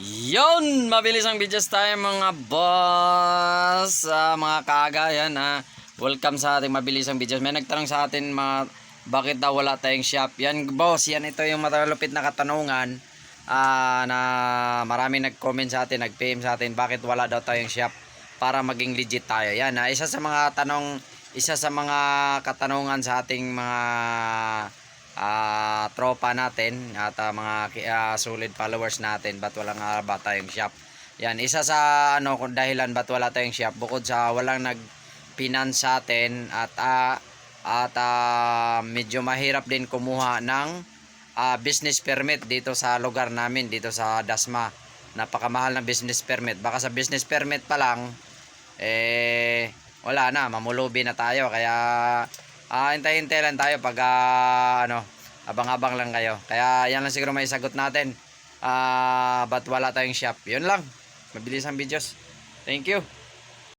Yon, mabilis ang videos tayo mga boss, mga kaagayan ha. Welcome sa ating mabilis ang videos. May nagtanong sa atin bakit daw wala tayong shop. Yan boss, yan ito yung matalupit na katanungan na marami nag-comment sa atin, nag-PM sa atin bakit wala daw tayong shop para maging legit tayo. Yan ha, isa sa mga katanungan sa ating mga tropa natin at mga solid followers natin, ba't wala nga ba tayong shop. Yan, isa sa kung dahilan ba't wala tayong shop, bukod sa walang nag-finance sa atin at medyo mahirap din kumuha ng business permit dito sa lugar namin, dito sa Dasma. Napakamahal ng business permit. Baka sa business permit pa lang wala na, mamulubi na tayo. Kaya hintay-hintay lang tayo pag abang-abang lang kayo. Kaya yan lang siguro may sagot natin. Ba't wala tayong shop. Yun lang, mabilis ang videos. Thank you.